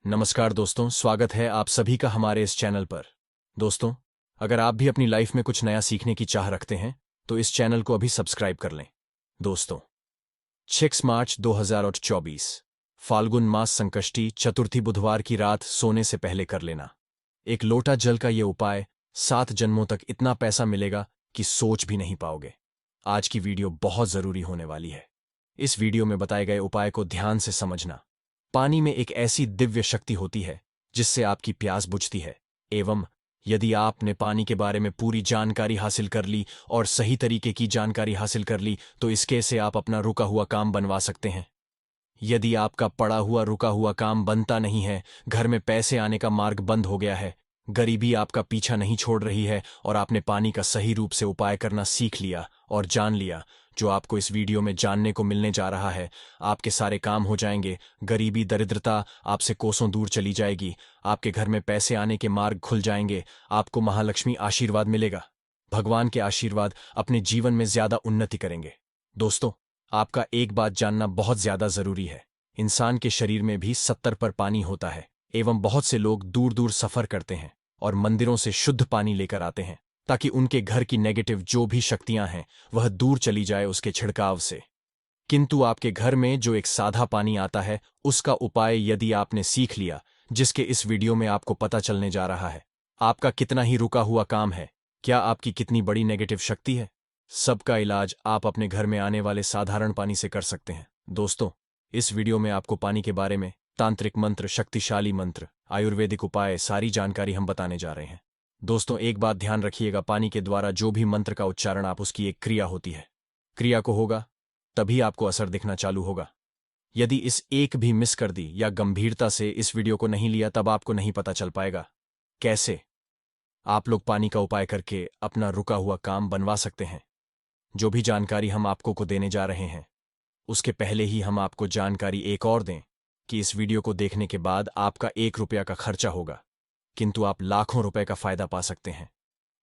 नमस्कार दोस्तों, स्वागत है आप सभी का हमारे इस चैनल पर। दोस्तों, अगर आप भी अपनी लाइफ में कुछ नया सीखने की चाह रखते हैं तो इस चैनल को अभी सब्सक्राइब कर लें। दोस्तों, 6 मार्च 2024 फाल्गुन मास संकष्टी चतुर्थी बुधवार की रात सोने से पहले कर लेना। एक लोटा जल का ये उपाय 7 जन्मों तक इतना पैसा मिलेगा कि सोच भी नहीं पाओगे। आज की वीडियो बहुत जरूरी होने वाली है। इस वीडियो में बताए गए उपाय को ध्यान से समझना। पानी में एक ऐसी दिव्य शक्ति होती है जिससे आपकी प्यास बुझती है, एवं यदि आपने पानी के बारे में पूरी जानकारी हासिल कर ली और सही तरीके की जानकारी हासिल कर ली तो इसके से आप अपना रुका हुआ काम बनवा सकते हैं। यदि आपका पड़ा हुआ रुका हुआ काम बनता नहीं है, घर में पैसे आने का मार्ग बंद हो गया है, गरीबी आपका पीछा नहीं छोड़ रही है और आपने पानी का सही रूप से उपाय करना सीख लिया और जान लिया, जो आपको इस वीडियो में जानने को मिलने जा रहा है, आपके सारे काम हो जाएंगे। गरीबी दरिद्रता आपसे कोसों दूर चली जाएगी, आपके घर में पैसे आने के मार्ग खुल जाएंगे, आपको महालक्ष्मी आशीर्वाद मिलेगा। भगवान के आशीर्वाद अपने जीवन में ज्यादा उन्नति करेंगे। दोस्तों, आपका एक बात जानना बहुत ज्यादा जरूरी है। इंसान के शरीर में भी 70 पर पानी होता है, एवं बहुत से लोग दूर दूर सफर करते हैं और मंदिरों से शुद्ध पानी लेकर आते हैं ताकि उनके घर की नेगेटिव जो भी शक्तियां हैं वह दूर चली जाए उसके छिड़काव से। किंतु आपके घर में जो एक साधा पानी आता है उसका उपाय यदि आपने सीख लिया, जिसके इस वीडियो में आपको पता चलने जा रहा है, आपका कितना ही रुका हुआ काम है, क्या आपकी कितनी बड़ी नेगेटिव शक्ति है, सबका इलाज आप अपने घर में आने वाले साधारण पानी से कर सकते हैं। दोस्तों, इस वीडियो में आपको पानी के बारे में तांत्रिक मंत्र, शक्तिशाली मंत्र, आयुर्वेदिक उपाय, सारी जानकारी हम बताने जा रहे हैं। दोस्तों, एक बात ध्यान रखिएगा, पानी के द्वारा जो भी मंत्र का उच्चारण आप उसकी एक क्रिया होती है, क्रिया को होगा तभी आपको असर दिखना चालू होगा। यदि इस एक भी मिस कर दी या गंभीरता से इस वीडियो को नहीं लिया तब आपको नहीं पता चल पाएगा कैसे आप लोग पानी का उपाय करके अपना रुका हुआ काम बनवा सकते हैं। जो भी जानकारी हम आपको को देने जा रहे हैं, उसके पहले ही हम आपको जानकारी एक और दें कि इस वीडियो को देखने के बाद आपका 1 रुपया का खर्चा होगा, किंतु आप लाखों रुपए का फायदा पा सकते हैं।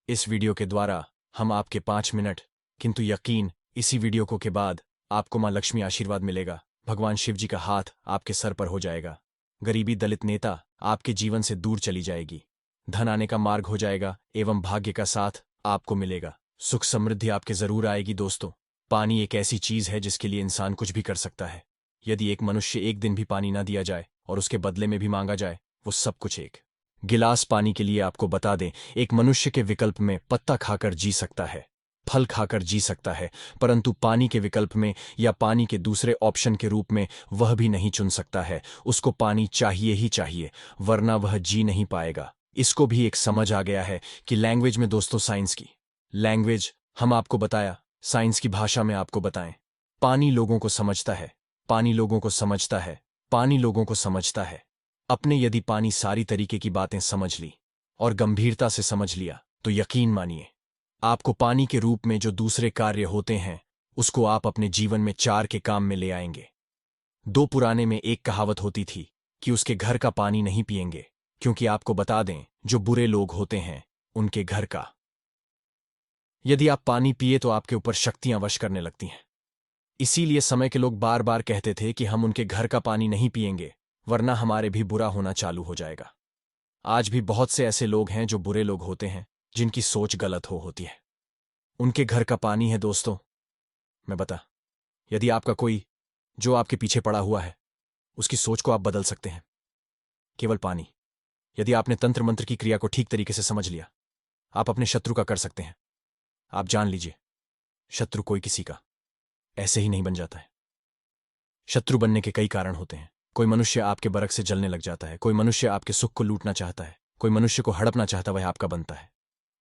इस वीडियो के द्वारा हम आपके 5 मिनट, किंतु यकीन, इसी वीडियो को के बाद आपको मां लक्ष्मी आशीर्वाद मिलेगा, भगवान शिव जी का हाथ आपके सर पर हो जाएगा, गरीबी दलित नेता आपके जीवन से दूर चली जाएगी, धन आने का मार्ग हो जाएगा एवं भाग्य का साथ आपको मिलेगा, सुख समृद्धि आपके जरूर आएगी। दोस्तों, पानी एक ऐसी चीज है जिसके लिए इंसान कुछ भी कर सकता है। यदि एक मनुष्य एक दिन भी पानी ना दिया जाए और उसके बदले में भी मांगा जाए, वो सब कुछ एक गिलास पानी के लिए आपको बता दें, एक मनुष्य के विकल्प में पत्ता खाकर जी सकता है, फल खाकर जी सकता है, परंतु पानी के विकल्प में या पानी के दूसरे ऑप्शन के रूप में वह भी नहीं चुन सकता है। उसको पानी चाहिए ही चाहिए, वरना वह जी नहीं पाएगा। इसको भी एक समझ आ गया है कि लैंग्वेज में, दोस्तों, साइंस की लैंग्वेज हम आपको बताया, साइंस की भाषा में आपको बताएं। पानी लोगों को समझता है, पानी लोगों को समझता है, पानी लोगों को समझता है। अपने यदि पानी सारी तरीके की बातें समझ ली और गंभीरता से समझ लिया तो यकीन मानिए, आपको पानी के रूप में जो दूसरे कार्य होते हैं उसको आप अपने जीवन में 4 के काम में ले आएंगे। 2 पुराने में एक कहावत होती थी कि उसके घर का पानी नहीं पिएंगे, क्योंकि आपको बता दें, जो बुरे लोग होते हैं उनके घर का यदि आप पानी पिए तो आपके ऊपर शक्तियां वश करने लगती हैं। इसीलिए समय के लोग बार बार कहते थे कि हम उनके घर का पानी नहीं पिएंगे, वरना हमारे भी बुरा होना चालू हो जाएगा। आज भी बहुत से ऐसे लोग हैं जो बुरे लोग होते हैं, जिनकी सोच गलत होती है। उनके घर का पानी है। दोस्तों, मैं बता, यदि आपका कोई जो आपके पीछे पड़ा हुआ है, उसकी सोच को आप बदल सकते हैं, केवल पानी। यदि आपने तंत्र मंत्र की क्रिया को ठीक तरीके से समझ लिया, आप अपने शत्रु का कर सकते हैं। आप जान लीजिए, शत्रु कोई किसी का ऐसे ही नहीं बन जाता है। शत्रु बनने के कई कारण होते हैं। कोई मनुष्य आपके बरक से जलने लग जाता है, कोई मनुष्य आपके सुख को लूटना चाहता है, कोई मनुष्य को हड़पना चाहता, वह आपका बनता है।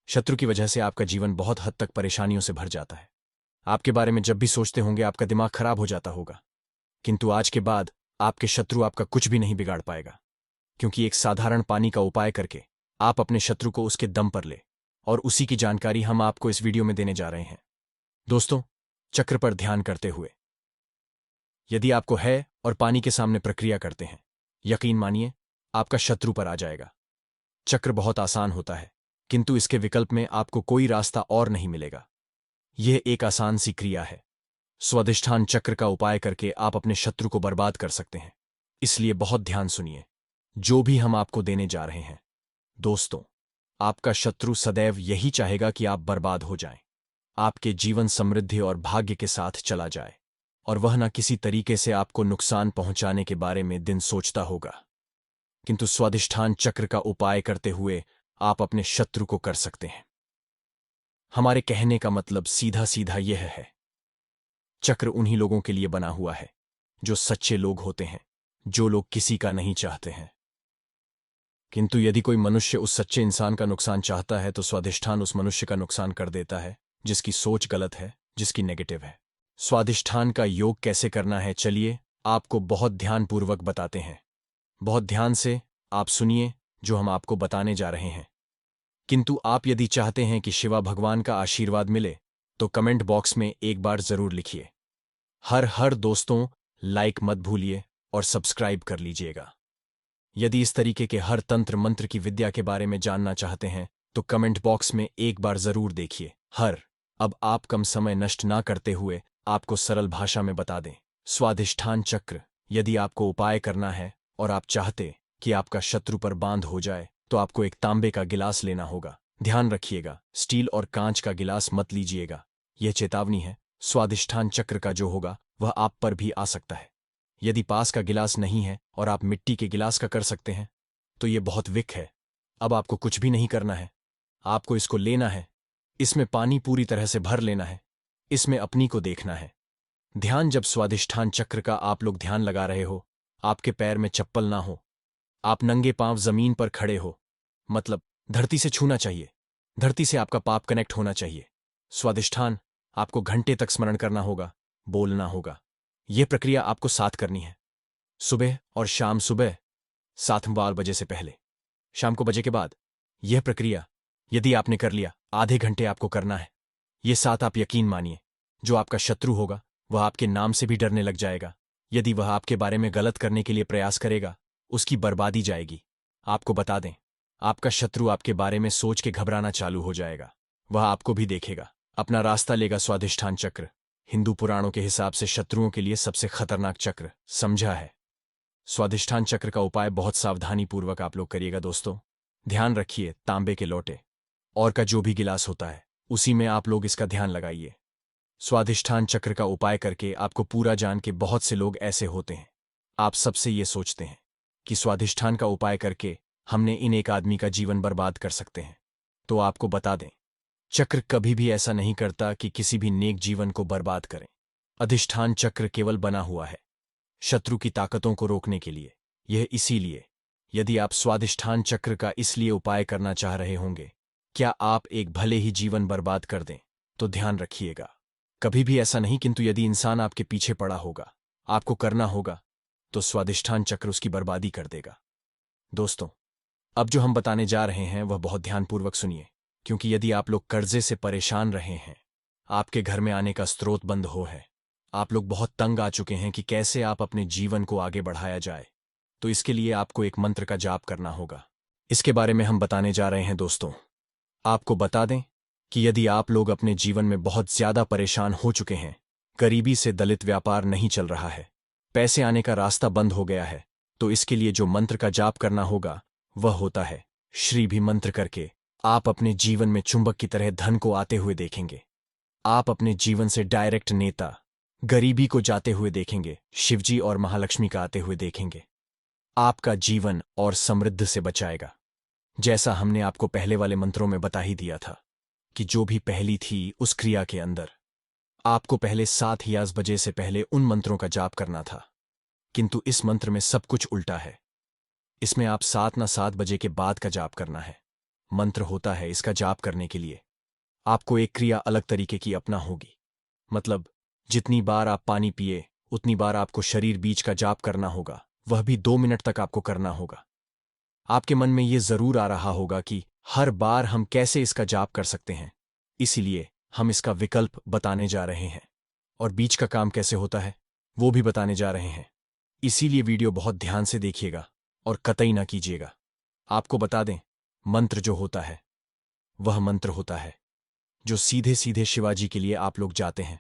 शत्रु की वजह से आपका जीवन बहुत हद तक परेशानियों से भर जाता है। आपके बारे में जब भी सोचते होंगे आपका दिमाग खराब हो जाता होगा, किंतु आज के बाद आपके शत्रु आपका कुछ भी नहीं बिगाड़ पाएगा, क्योंकि एक साधारण पानी का उपाय करके आप अपने शत्रु को उसके दम पर ले, और उसी की जानकारी हम आपको इस वीडियो में देने जा रहे हैं। दोस्तों, चक्र पर ध्यान करते हुए यदि आपको है और पानी के सामने प्रक्रिया करते हैं, यकीन मानिए आपका शत्रु पर आ जाएगा। चक्र बहुत आसान होता है, किंतु इसके विकल्प में आपको कोई रास्ता और नहीं मिलेगा। यह एक आसान सी क्रिया है। स्वाधिष्ठान चक्र का उपाय करके आप अपने शत्रु को बर्बाद कर सकते हैं। इसलिए बहुत ध्यान सुनिए। जो भी हम आपको देने जा रहे हैं। दोस्तों, आपका शत्रु सदैव यही चाहेगा कि आप बर्बाद हो जाएं, आपके जीवन समृद्धि और भाग्य के साथ चला जाए, और वह न किसी तरीके से आपको नुकसान पहुंचाने के बारे में दिन सोचता होगा। किंतु स्वाधिष्ठान चक्र का उपाय करते हुए आप अपने शत्रु को कर सकते हैं। हमारे कहने का मतलब सीधा सीधा यह है, चक्र उन्हीं लोगों के लिए बना हुआ है जो सच्चे लोग होते हैं, जो लोग किसी का नहीं चाहते हैं। किंतु यदि कोई मनुष्य उस सच्चे इंसान का नुकसान चाहता है तो स्वाधिष्ठान उस मनुष्य का नुकसान कर देता है जिसकी सोच गलत है, जिसकी नेगेटिव है। स्वाधिष्ठान का योग कैसे करना है, चलिए आपको बहुत ध्यानपूर्वक बताते हैं। बहुत ध्यान से आप सुनिए जो हम आपको बताने जा रहे हैं। किंतु आप यदि चाहते हैं कि शिवा भगवान का आशीर्वाद मिले तो कमेंट बॉक्स में एक बार जरूर लिखिए। हर दोस्तों, लाइक मत भूलिए और सब्सक्राइब कर लीजिएगा। यदि इस तरीके के हर तंत्र मंत्र की विद्या के बारे में जानना चाहते हैं तो कमेंट बॉक्स में एक बार जरूर देखिए। अब आप कम समय नष्ट ना करते हुए आपको सरल भाषा में बता दें। स्वाधिष्ठान चक्र यदि आपको उपाय करना है और आप चाहते कि आपका शत्रु पर बांध हो जाए तो आपको एक तांबे का गिलास लेना होगा। ध्यान रखिएगा, स्टील और कांच का गिलास मत लीजिएगा। यह चेतावनी है, स्वाधिष्ठान चक्र का जो होगा वह आप पर भी आ सकता है। यदि पास का गिलास नहीं है और आप मिट्टी के गिलास का कर सकते हैं तो यह बहुत विक है। अब आपको कुछ भी नहीं करना है, आपको इसको लेना है, इसमें पानी पूरी तरह से भर लेना है, इसमें अपनी को देखना है। ध्यान, जब स्वाधिष्ठान चक्र का आप लोग ध्यान लगा रहे हो, आपके पैर में चप्पल ना हो, आप नंगे पांव जमीन पर खड़े हो, मतलब धरती से छूना चाहिए, धरती से आपका पाप कनेक्ट होना चाहिए। स्वाधिष्ठान आपको घंटे तक स्मरण करना होगा, बोलना होगा। यह प्रक्रिया आपको 7 करनी है, सुबह और शाम। सुबह 7:12 बजे से पहले, शाम को बजे के बाद। यह प्रक्रिया यदि आपने कर लिया, आधे घंटे आपको करना है। ये 7 आप यकीन मानिए, जो आपका शत्रु होगा वह आपके नाम से भी डरने लग जाएगा। यदि वह आपके बारे में गलत करने के लिए प्रयास करेगा, उसकी बर्बादी जाएगी। आपको बता दें, आपका शत्रु आपके बारे में सोच के घबराना चालू हो जाएगा। वह आपको भी देखेगा, अपना रास्ता लेगा। स्वाधिष्ठान चक्र हिंदू पुराणों के हिसाब से शत्रुओं के लिए सबसे खतरनाक चक्र समझा है। स्वाधिष्ठान चक्र का उपाय बहुत सावधानी पूर्वक आप लोग करिएगा। दोस्तों, ध्यान रखिए, तांबे के लोटे और का जो भी गिलास होता है उसी में आप लोग इसका ध्यान लगाइए। स्वाधिष्ठान चक्र का उपाय करके आपको पूरा जान के बहुत से लोग ऐसे होते हैं, आप सबसे ये सोचते हैं कि स्वाधिष्ठान का उपाय करके हमने इन एक आदमी का जीवन बर्बाद कर सकते हैं। तो आपको बता दें, चक्र कभी भी ऐसा नहीं करता कि किसी भी नेक जीवन को बर्बाद करें। अधिष्ठान चक्र केवल बना हुआ है शत्रु की ताकतों को रोकने के लिए। यह इसीलिए, यदि आप स्वाधिष्ठान चक्र का इसलिए उपाय करना चाह रहे होंगे क्या आप एक भले ही जीवन बर्बाद कर दें, तो ध्यान रखिएगा, कभी भी ऐसा नहीं। किंतु यदि इंसान आपके पीछे पड़ा होगा, आपको करना होगा, तो स्वाधिष्ठान चक्र उसकी बर्बादी कर देगा। दोस्तों, अब जो हम बताने जा रहे हैं वह बहुत ध्यानपूर्वक सुनिए, क्योंकि यदि आप लोग कर्जे से परेशान रहे हैं, आपके घर में आने का स्रोत बंद हो है, आप लोग बहुत तंग आ चुके हैं कि कैसे आप अपने जीवन को आगे बढ़ाया जाए, तो इसके लिए आपको एक मंत्र का जाप करना होगा। इसके बारे में हम बताने जा रहे हैं। दोस्तों, आपको बता दें कि यदि आप लोग अपने जीवन में बहुत ज्यादा परेशान हो चुके हैं, गरीबी से दलित व्यापार नहीं चल रहा है, पैसे आने का रास्ता बंद हो गया है, तो इसके लिए जो मंत्र का जाप करना होगा वह होता है श्री भी मंत्र करके आप अपने जीवन में चुंबक की तरह धन को आते हुए देखेंगे। आप अपने जीवन से डायरेक्ट नेता गरीबी को जाते हुए देखेंगे, शिवजी और महालक्ष्मी का आते हुए देखेंगे। आपका जीवन और समृद्ध से बचाएगा। जैसा हमने आपको पहले वाले मंत्रों में बता ही दिया था कि जो भी पहली थी उस क्रिया के अंदर आपको पहले 7:11 से पहले उन मंत्रों का जाप करना था। किंतु इस मंत्र में सब कुछ उल्टा है। इसमें आप 7:07 के बाद का जाप करना है। मंत्र होता है, इसका जाप करने के लिए आपको एक क्रिया अलग तरीके की अपना होगी। मतलब जितनी बार आप पानी पिए उतनी बार आपको शरीर बीज का जाप करना होगा, वह भी 2 मिनट तक आपको करना होगा। आपके मन में यह जरूर आ रहा होगा कि हर बार हम कैसे इसका जाप कर सकते हैं, इसीलिए हम इसका विकल्प बताने जा रहे हैं, और बीज का काम कैसे होता है वो भी बताने जा रहे हैं। इसीलिए वीडियो बहुत ध्यान से देखिएगा और कतई ना कीजिएगा। आपको बता दें, मंत्र जो होता है वह मंत्र होता है जो सीधे सीधे शिवाजी के लिए आप लोग जाते हैं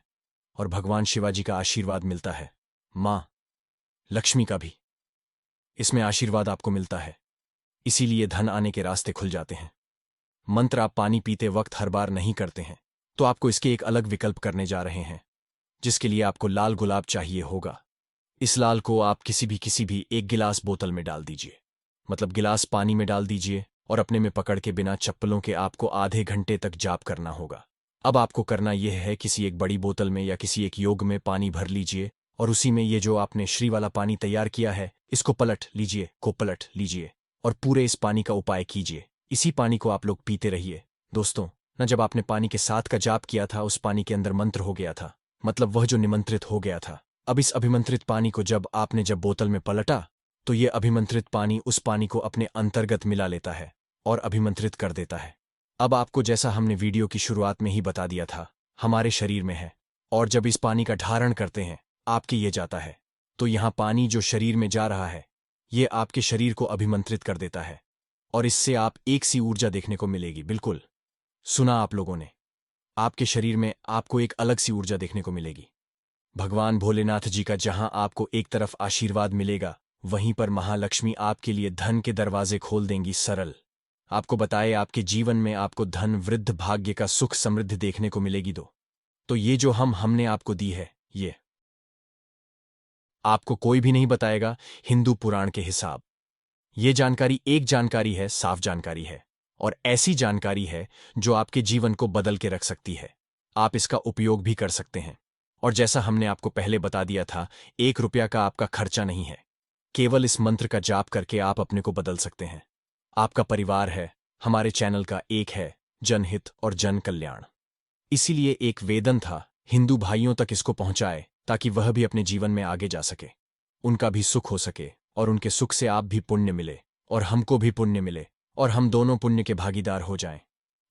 और भगवान शिवाजी का आशीर्वाद मिलता है, मां लक्ष्मी का भी। इसमें आशीर्वाद आपको मिलता है, इसीलिए धन आने के रास्ते खुल जाते हैं। मंत्र आप पानी पीते वक्त हर बार नहीं करते हैं, तो आपको इसके एक अलग विकल्प करने जा रहे हैं, जिसके लिए आपको लाल गुलाब चाहिए होगा। इस लाल को आप किसी भी एक गिलास बोतल में डाल दीजिए, मतलब गिलास पानी में डाल दीजिए और अपने में पकड़ के बिना चप्पलों के आपको आधे घंटे तक जाप करना होगा। अब आपको करना यह है, किसी एक बड़ी बोतल में या किसी एक योग में पानी भर लीजिए और उसी में ये जो आपने श्री वाला पानी तैयार किया है इसको पलट लीजिए और पूरे इस पानी का उपाय कीजिए। इसी पानी को आप लोग पीते रहिए। दोस्तों, न जब आपने पानी के साथ का जाप किया था उस पानी के अंदर मंत्र हो गया था, मतलब वह जो निमंत्रित हो गया था। अब इस अभिमंत्रित पानी को जब बोतल में पलटा तो ये अभिमंत्रित पानी उस पानी को अपने अंतर्गत मिला लेता है और अभिमंत्रित कर देता है। अब आपको, जैसा हमने वीडियो की शुरुआत में ही बता दिया था, हमारे शरीर में है और जब इस पानी का धारण करते हैं आपके ये जाता है, तो यहाँ पानी जो शरीर में जा रहा है ये आपके शरीर को अभिमंत्रित कर देता है और इससे आप एक सी ऊर्जा देखने को मिलेगी। बिल्कुल सुना आप लोगों ने, आपके शरीर में आपको एक अलग सी ऊर्जा देखने को मिलेगी। भगवान भोलेनाथ जी का जहां आपको एक तरफ आशीर्वाद मिलेगा, वहीं पर महालक्ष्मी आपके लिए धन के दरवाजे खोल देंगी। सरल आपको बताए, आपके जीवन में आपको धन, वृद्ध, भाग्य का सुख, समृद्धि देखने को मिलेगी। तो ये जो हमने आपको दी है, ये आपको कोई भी नहीं बताएगा। हिंदू पुराण के हिसाब ये जानकारी एक जानकारी है, साफ जानकारी है और ऐसी जानकारी है जो आपके जीवन को बदल के रख सकती है। आप इसका उपयोग भी कर सकते हैं और जैसा हमने आपको पहले बता दिया था, 1 रुपया का आपका खर्चा नहीं है। केवल इस मंत्र का जाप करके आप अपने को बदल सकते हैं। आपका परिवार है, हमारे चैनल का एक है, जनहित और जन कल्याण। इसीलिए एक वेदन था, हिंदू भाइयों तक इसको पहुंचाए ताकि वह भी अपने जीवन में आगे जा सके, उनका भी सुख हो सके और उनके सुख से आप भी पुण्य मिले और हमको भी पुण्य मिले और हम दोनों पुण्य के भागीदार हो जाएं।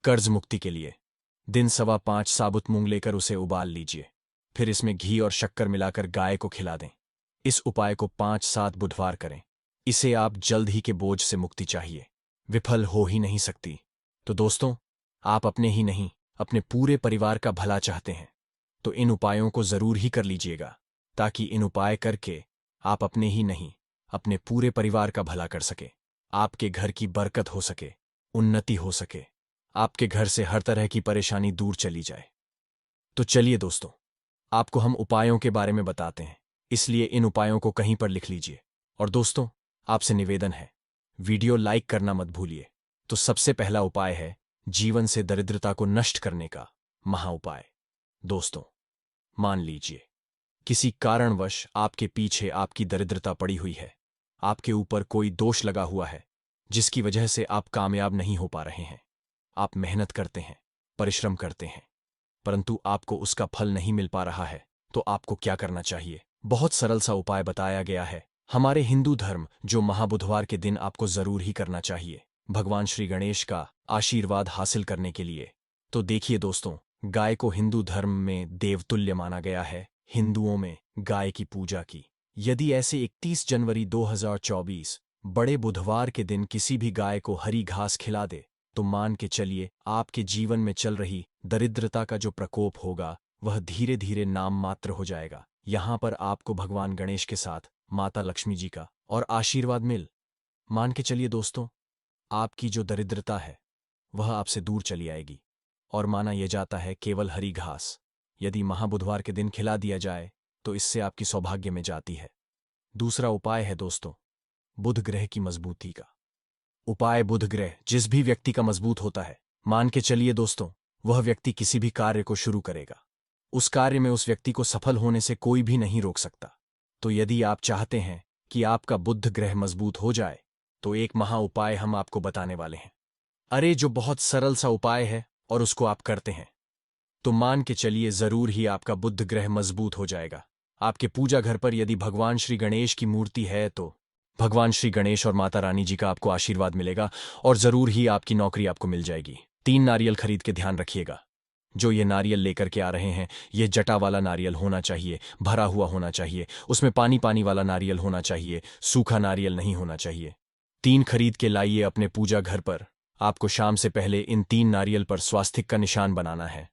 कर्ज मुक्ति के लिए दिन 5.25 साबुत मूंग लेकर उसे उबाल लीजिए, फिर इसमें घी और शक्कर मिलाकर गाय को खिला दें। इस उपाय को 5-7 बुधवार करें। इसे आप जल्द ही के बोझ से मुक्ति चाहिए, विफल हो ही नहीं सकती। तो दोस्तों, आप अपने ही नहीं अपने पूरे परिवार का भला चाहते हैं तो इन उपायों को जरूर ही कर लीजिएगा, ताकि इन उपाय करके आप अपने ही नहीं अपने पूरे परिवार का भला कर सके, आपके घर की बरकत हो सके, उन्नति हो सके, आपके घर से हर तरह की परेशानी दूर चली जाए। तो चलिए दोस्तों, आपको हम उपायों के बारे में बताते हैं, इसलिए इन उपायों को कहीं पर लिख लीजिए। और दोस्तों, आपसे निवेदन है, वीडियो लाइक करना मत भूलिए। तो सबसे पहला उपाय है जीवन से दरिद्रता को नष्ट करने का महा उपाय। दोस्तों, मान लीजिए किसी कारणवश आपके पीछे आपकी दरिद्रता पड़ी हुई है, आपके ऊपर कोई दोष लगा हुआ है जिसकी वजह से आप कामयाब नहीं हो पा रहे हैं। आप मेहनत करते हैं, परिश्रम करते हैं, परंतु आपको उसका फल नहीं मिल पा रहा है। तो आपको क्या करना चाहिए? बहुत सरल सा उपाय बताया गया है हमारे हिंदू धर्म, जो महाबुधवार के दिन आपको जरूर ही करना चाहिए भगवान श्री गणेश का आशीर्वाद हासिल करने के लिए। तो देखिए दोस्तों, गाय को हिंदू धर्म में देवतुल्य माना गया है। हिंदुओं में गाय की पूजा की। यदि ऐसे 31 जनवरी 2024 बड़े बुधवार के दिन किसी भी गाय को हरी घास खिला दे, तो मान के चलिए आपके जीवन में चल रही दरिद्रता का जो प्रकोप होगा वह धीरे धीरे नाम मात्र हो जाएगा। यहां पर आपको भगवान गणेश के साथ माता लक्ष्मी जी का और आशीर्वाद मान के चलिए दोस्तों, आपकी जो दरिद्रता है वह आपसे दूर चली आएगी। और माना यह जाता है केवल हरी घास यदि महाबुधवार के दिन खिला दिया जाए तो इससे आपकी सौभाग्य में जाती है। दूसरा उपाय है दोस्तों, बुध ग्रह की मजबूती का उपाय। बुध ग्रह जिस भी व्यक्ति का मजबूत होता है, मान के चलिए दोस्तों, वह व्यक्ति किसी भी कार्य को शुरू करेगा, उस कार्य में उस व्यक्ति को सफल होने से कोई भी नहीं रोक सकता। तो यदि आप चाहते हैं कि आपका बुध ग्रह मजबूत हो जाए, तो एक महा उपाय हम आपको बताने वाले हैं। अरे, जो बहुत सरल सा उपाय है और उसको आप करते हैं तो मान के चलिए जरूर ही आपका बुध ग्रह मजबूत हो जाएगा। आपके पूजा घर पर यदि भगवान श्री गणेश की मूर्ति है तो भगवान श्री गणेश और माता रानी जी का आपको आशीर्वाद मिलेगा और जरूर ही आपकी नौकरी आपको मिल जाएगी। 3 नारियल खरीद के ध्यान रखिएगा। जो ये नारियल लेकर के आ रहे हैं, ये जटा वाला नारियल होना चाहिए, भरा हुआ होना चाहिए, उसमें पानी पानी वाला नारियल होना चाहिए, सूखा नारियल नहीं होना चाहिए। 3 खरीद के लाइए अपने पूजा घर पर। आपको शाम से पहले इन 3 नारियल पर स्वास्तिक का निशान बनाना है।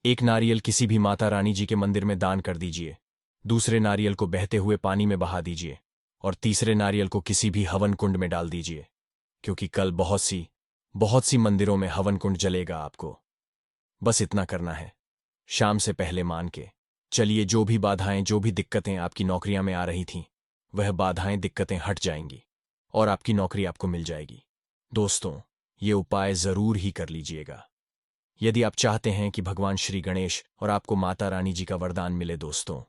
एक नारियल किसी भी माता रानी जी के मंदिर में दान कर दीजिए। दूसरे नारियल को बहते हुए पानी में बहा दीजिए और तीसरे नारियल को किसी भी हवन कुंड में डाल दीजिए, क्योंकि कल बहुत सी मंदिरों में हवन कुंड जलेगा। आपको बस इतना करना है, शाम से पहले मान के चलिए जो भी बाधाएं, जो भी दिक्कतें आपकी नौकरियां में आ रही थीं, वह बाधाएं, दिक्कतें हट जाएंगी और आपकी नौकरी आपको मिल जाएगी। दोस्तों, ये उपाय जरूर ही कर लीजिएगा यदि आप चाहते हैं कि भगवान श्री गणेश और आपको माता रानी जी का वरदान मिले। दोस्तों,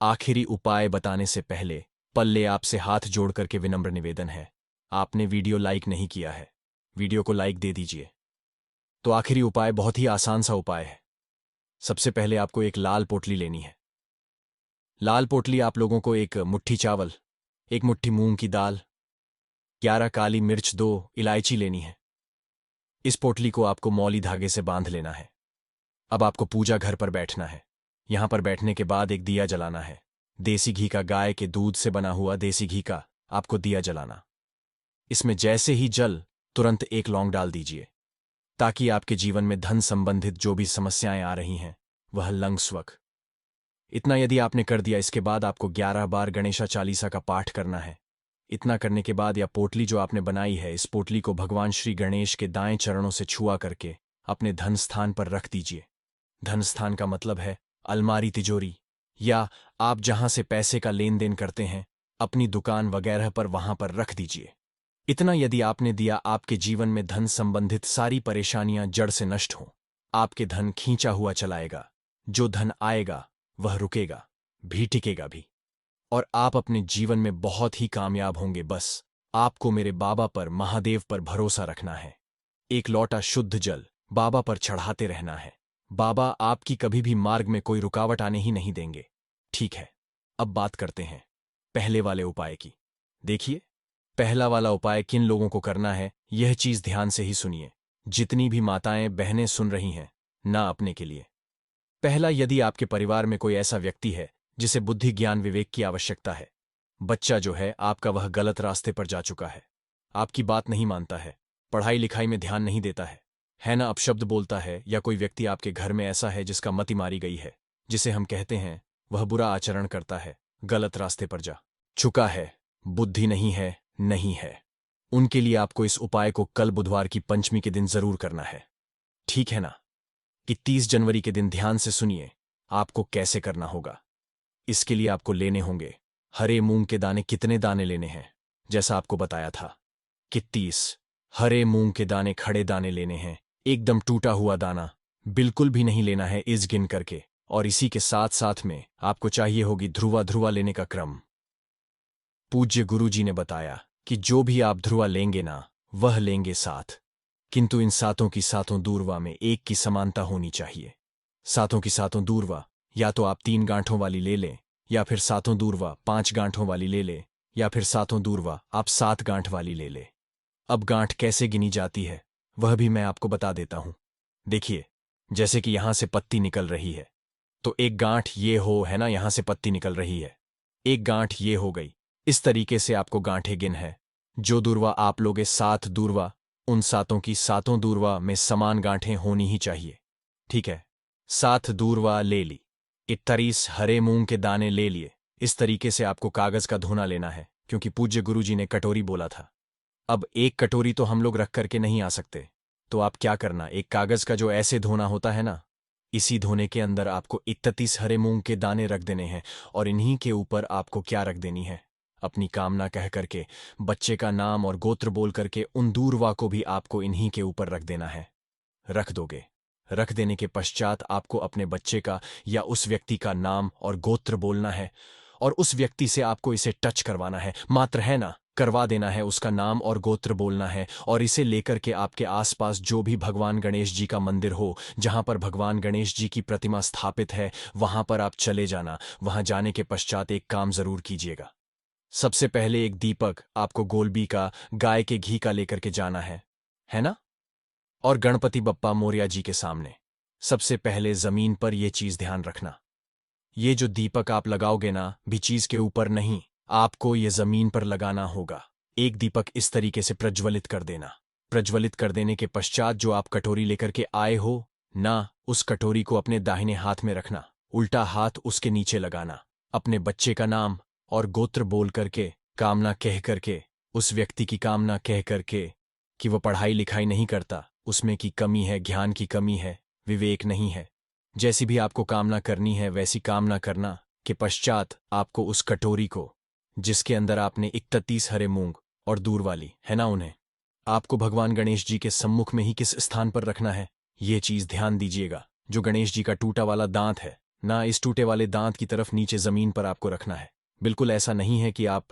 आखिरी उपाय बताने से पहले पल्ले आपसे हाथ जोड़ करके विनम्र निवेदन है, आपने वीडियो लाइक नहीं किया है, वीडियो को लाइक दे दीजिए। तो आखिरी उपाय बहुत ही आसान सा उपाय है। सबसे पहले आपको एक लाल पोटली लेनी है। लाल पोटली आप लोगों को एक मुट्ठी चावल, एक मुट्ठी मूंग की दाल, 11 काली मिर्च, 2 इलायची लेनी है। इस पोटली को आपको मौली धागे से बांध लेना है। अब आपको पूजा घर पर बैठना है। यहां पर बैठने के बाद एक दिया जलाना है। देसी घी का, गाय के दूध से बना हुआ देसी घी का आपको दिया जलाना। इसमें जैसे ही जल, तुरंत एक लौंग डाल दीजिए, ताकि आपके जीवन में धन संबंधित जो भी समस्याएं आ रही हैं वह लंघ स्वक। इतना यदि आपने कर दिया, इसके बाद आपको 11 बार गणेशा चालीसा का पाठ करना है। इतना करने के बाद यह पोटली जो आपने बनाई है, इस पोटली को भगवान श्री गणेश के दाएं चरणों से छुआ करके अपने धन स्थान पर रख दीजिए। धन स्थान का मतलब है अलमारी, तिजोरी, या आप जहां से पैसे का लेन देन करते हैं, अपनी दुकान वगैरह पर, वहां पर रख दीजिए। इतना यदि आपने दिया, आपके जीवन में धन संबंधित सारी परेशानियां जड़ से नष्ट हों। आपके धन खींचा हुआ चलाएगा। जो धन आएगा वह रुकेगा भी, टिकेगा भी, और आप अपने जीवन में बहुत ही कामयाब होंगे। बस आपको मेरे बाबा पर, महादेव पर भरोसा रखना है। एक लोटा शुद्ध जल बाबा पर चढ़ाते रहना है। बाबा आपकी कभी भी मार्ग में कोई रुकावट आने ही नहीं देंगे। ठीक है, अब बात करते हैं पहले वाले उपाय की। देखिए, पहला वाला उपाय किन लोगों को करना है, यह चीज ध्यान से ही सुनिए। जितनी भी माताएं बहनें सुन रही हैं ना, अपने के लिए। पहला, यदि आपके परिवार में कोई ऐसा व्यक्ति है जिसे बुद्धि, ज्ञान, विवेक की आवश्यकता है, बच्चा जो है आपका वह गलत रास्ते पर जा चुका है, आपकी बात नहीं मानता है, पढ़ाई लिखाई में ध्यान नहीं देता है ना, अपशब्द बोलता है, या कोई व्यक्ति आपके घर में ऐसा है जिसका मति मारी गई है, जिसे हम कहते हैं वह बुरा आचरण करता है, गलत रास्ते पर जा चुका है, बुद्धि नहीं है, नहीं है, उनके लिए आपको इस उपाय को कल बुधवार की पंचमी के दिन जरूर करना है। ठीक है ना? कि 30 जनवरी के दिन ध्यान से सुनिए आपको कैसे करना होगा। इसके लिए आपको लेने होंगे हरे मूंग के दाने। कितने दाने लेने हैं? जैसा आपको बताया था कि 30 हरे मूंग के दाने, खड़े दाने लेने हैं। एकदम टूटा हुआ दाना बिल्कुल भी नहीं लेना है, इस गिन करके। और इसी के साथ साथ में आपको चाहिए होगी ध्रुवा। ध्रुवा लेने का क्रम पूज्य गुरु जी ने बताया कि जो भी आप ध्रुवा लेंगे ना, वह लेंगे 7, किंतु इन 7 की 7 दूर्वा में एक की समानता होनी चाहिए। 7 की 7 दूर्वा या तो आप 3 गांठों वाली ले लें, या फिर 7 दूर्वा 5 गांठों वाली ले लें, या फिर 7 दूर्वा आप 7 गांठ वाली ले लें। अब गांठ कैसे गिनी जाती है वह भी मैं आपको बता देता हूं। देखिए, जैसे कि यहां से पत्ती निकल रही है, तो एक गांठ ये हो, है ना, यहां से पत्ती निकल रही है, एक गांठ ये हो गई। इस तरीके से आपको गांठें गिन है। जो दूर्वा आप लोगे 7 दूर्वा, उन 7 की 7 दूर्वा में समान गांठें होनी ही चाहिए। ठीक है, 7 दूर्वा ले ली। 31 हरे मूंग के दाने ले लिए। इस तरीके से आपको कागज का धोना लेना है, क्योंकि पूज्य गुरु जी ने कटोरी बोला था। अब एक कटोरी तो हम लोग रख करके नहीं आ सकते, तो आप क्या करना, एक कागज का जो ऐसे धोना होता है ना, इसी धोने के अंदर आपको 31 हरे मूंग के दाने रख देने हैं, और इन्हीं के ऊपर आपको क्या रख देनी है, अपनी कामना कह करके, बच्चे का नाम और गोत्र बोल करके उन दूर्वा को भी आपको इन्हीं के ऊपर रख देना है। रख दोगे। रख देने के पश्चात आपको अपने बच्चे का या उस व्यक्ति का नाम और गोत्र बोलना है, और उस व्यक्ति से आपको इसे टच करवाना है, मात्र, है ना, करवा देना है। उसका नाम और गोत्र बोलना है, और इसे लेकर के आपके आसपास जो भी भगवान गणेश जी का मंदिर हो, जहां पर भगवान गणेश जी की प्रतिमा स्थापित है, वहां पर आप चले जाना। वहां जाने के पश्चात एक काम जरूर कीजिएगा। सबसे पहले एक दीपक आपको गोलबी का, गाय के घी का लेकर के जाना है ना, और गणपति बप्पा मोरिया जी के सामने सबसे पहले जमीन पर यह चीज ध्यान रखना, ये जो दीपक आप लगाओगे ना, भी चीज के ऊपर नहीं, आपको ये जमीन पर लगाना होगा। एक दीपक इस तरीके से प्रज्वलित कर देना। प्रज्वलित कर देने के पश्चात जो आप कटोरी लेकर के आए हो ना, उस कटोरी को अपने दाहिने हाथ में रखना, उल्टा हाथ उसके नीचे लगाना, अपने बच्चे का नाम और गोत्र बोल करके कामना कह करके, उस व्यक्ति की कामना कह करके कि वो पढ़ाई लिखाई नहीं करता, उसमें की कमी है, ज्ञान की कमी है, विवेक नहीं है। जैसी भी आपको कामना करनी है वैसी कामना करना के पश्चात आपको उस कटोरी को, जिसके अंदर आपने 31 हरे मूंग और दूर वाली है ना, उन्हें आपको भगवान गणेश जी के सम्मुख में ही किस स्थान पर रखना है, ये चीज ध्यान दीजिएगा। जो गणेश जी का टूटा वाला दांत है ना, इस टूटे वाले दांत की तरफ नीचे जमीन पर आपको रखना है। बिल्कुल ऐसा नहीं है कि आप